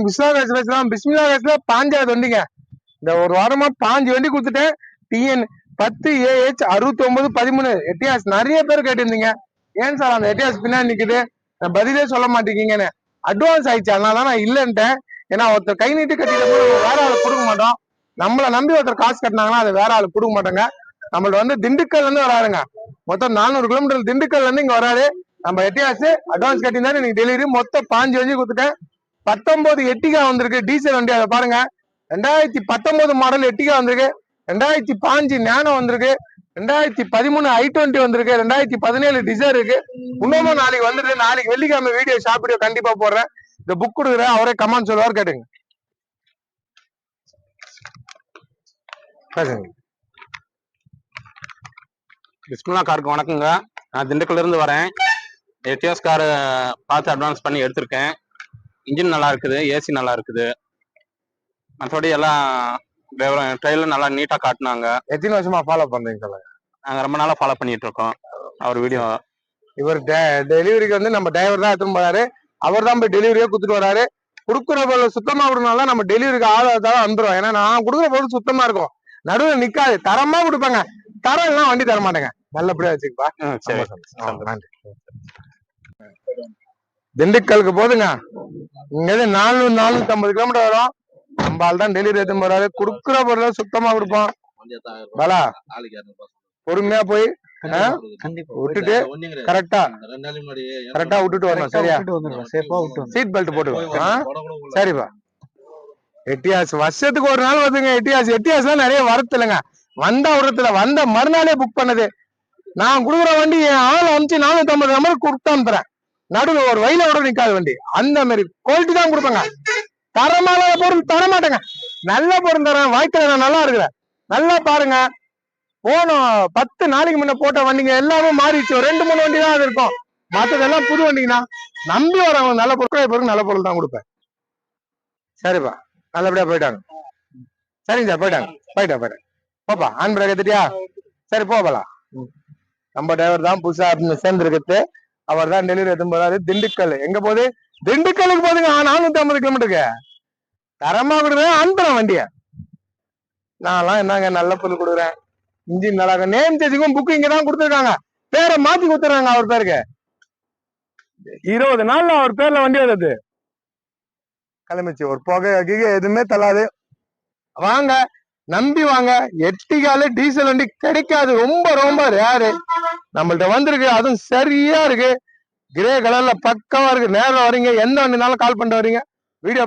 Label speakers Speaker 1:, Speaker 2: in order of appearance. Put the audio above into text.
Speaker 1: பிஸ்மில்லா பாஞ்சாவது வண்டிங்க. இந்த ஒரு வாரமா 5 வண்டி கொடுத்துட்டேன். TN 10 AH 6913 Etios. நிறைய பேர் கேட்டிருந்தீங்க, ஏன் சார் அந்த எட்டியாஸ் பின்னாடி நிக்குது, நான் பதிலே சொல்ல மாட்டேங்கன்னு. அட்வான்ஸ் ஆயிடுச்சு, அதனாலதான் நான் இல்லன்ட்டேன். ஏன்னா ஒருத்தர் கை நீட்டு கட்டிட்டு வேற ஆளு கொடுக்க மாட்டோம். நம்மளை நம்பி ஒருத்தர் காசு கட்டினாங்கன்னா அதை வேற ஆளு கொடுக்க மாட்டோங்க. நம்மள்ட்ட வந்து திண்டுக்கல்ல இருந்து வராருங்க. மொத்தம் 400 கிலோமீட்டர் திண்டுக்கல்ல இருந்து இங்க வராரு. நம்ம எட்டியாஸ் அட்வான்ஸ் கட்டியிருந்தாரு. இன்னைக்கு டெலிவரி மொத்தம் 5 வண்டி கொடுத்துட்டேன். 19 எட்டிகா வந்திருக்கு, டீசல் வண்டி. அதை பாருங்க, 2019 மாடல் எட்டிகா வந்திருக்கு. 2005 நேனோ வந்திருக்கு. 2013 i20 வந்திருக்கு. 2017 டிசைர் இருக்கு. இன்னமும் நாளைக்கு வந்துட்டு, நாளைக்கு வெள்ளிக்கிழமை வீடியோ ஷாப் வீடியோ கண்டிப்பா போடுறேன். இந்த புக் கொடுக்குறேன், அவரே கமெண்ட் சொல்லுவார், கேட்டுங்க.
Speaker 2: பிஸ்மில்லா காருக்கு வணக்கங்க. நான் திண்டுக்கல்ல இருந்து வரேன். எட்டியாஸ் காரை பார்த்து அட்வான்ஸ் பண்ணி எடுத்திருக்கேன். இன்ஜின் நல்லா இருக்குது, ஏசி நல்லா இருக்குது. மற்றபடி எல்லாம் ட்ரெயிலர் நல்லா நீட்டா காட்டினாங்க.
Speaker 1: எத்தனை வருஷமா ஃபாலோ பண்றீங்க சொல்லுங்க?
Speaker 2: நாங்க ரொம்ப நாளா ஃபாலோ பண்ணிட்டு இருக்கோம் அவர் வீடியோ.
Speaker 1: இவர் டெலிவரிக்கு வந்து நம்ம டிரைவர் தான் எடுத்துன்னு போறாரு. அவர் தான் போய் டெலிவரியே கொடுத்துட்டு வராரு. கொடுக்குற பொருள் சுத்தமா கொடுனால நம்ம டெலிவரிக்கு ஆதாரத்தால வந்துடும். ஏன்னா நான் கொடுக்குற பொருள் சுத்தமா இருக்கும், நடுவில் நிக்காது, தரமா கொடுப்பாங்க. தரம் எல்லாம் வண்டி தர மாட்டேங்க, நல்லபடியா வச்சுக்கப்பா. நன்றி. திண்டுக்கலுக்கு போதுங்க, இங்க 450 கிலோமீட்டர் வரும். நம்மால் தான் டெலிவரி எடுத்து போறாரு. குடுக்குற பொருள் சுத்தமா கொடுப்போம். பலா பொறுமையா போய் விட்டுட்டு கரெக்டா விட்டுட்டு வரணும். சரியா? சீட் பெல்ட் போட்டு. சரிப்பா. எட்டியாஸ் வருஷத்துக்கு ஒரு நாள் வருதுங்க. எட்டியாஸ் தான் நிறைய வரத்து இல்லைங்க. வந்த விடத்துல வந்த மறுநாளே புக் பண்ணது. நான் கொடுக்குற வண்டி என் ஆள் அனுப்பிச்சு 450 நம்பர் கொடுத்து அனுப்புறேன். நடுவில் ஒரு வயல விட நிக்காது வண்டி. அந்த மாதிரி குவாலிட்டி தான் கொடுப்பேங்க. தரமான பொருள் தர மாட்டேங்க. நல்ல பொருள் தரேன். வாய்க்கல நான் நல்லா இருக்கிறேன். நல்லா பாருங்க. போனோம் 10 நாளைக்கு முன்ன போட்ட வண்டிங்க எல்லாமே மாறிடுச்சு. 2-3 வண்டி தான் அது இருக்கும். மற்றதெல்லாம் புது வண்டிங்கண்ணா. நம்பி வரவங்க நல்ல பொருட்கள் நல்ல பொருள் தான் கொடுப்பேன். சரிப்பா, நல்லபடியா போயிட்டாங்க. சரிங்க சார், போயிட்டேன். போப்பா, ஆன் பிரேக் எடுத்துட்டியா? சரி போகலாம். நம்ம டிரைவர் தான் புதுசா சேர்ந்துருக்குது. அவர் தான் டெலிவரி எடுத்து போறாரு. திண்டுக்கல் எங்க போகுது? திண்டுக்கலுக்கு போதுங்க. 450 கிலோமீட்டருக்கு தரமா கொடுக்குறேன், அனுப்புறேன் வண்டிய. நான்லாம் என்னங்க நல்ல பொருள் கொடுக்குறேன். இன்ஜின் நல்லா, நேம் சேஞ்சுக்கும் புக்கு இங்க தான் கொடுத்துருக்காங்க. பேரை மாத்தி கொடுத்துறாங்க அவர் பேருக்கு. 20 நாள்ல அவர் பேர்ல வண்டி வருது. கிளம்பிச்சு. ஒரு புகை எதுவுமே தள்ளாது. வாங்க, நம்பி வாங்க. எட்டிகால டீசல் வண்டி கிடைக்காது, ரொம்ப ரொம்ப ரேரு. நம்மள்ட்ட வந்திருக்கு, அதுவும் சரியா இருக்கு. கிரே கலர்ல பக்கவா இருக்கு. நேரம் வரீங்க, எந்த வண்டினாலும் கால் பண்ணிட்டு வரீங்க. வீடியோ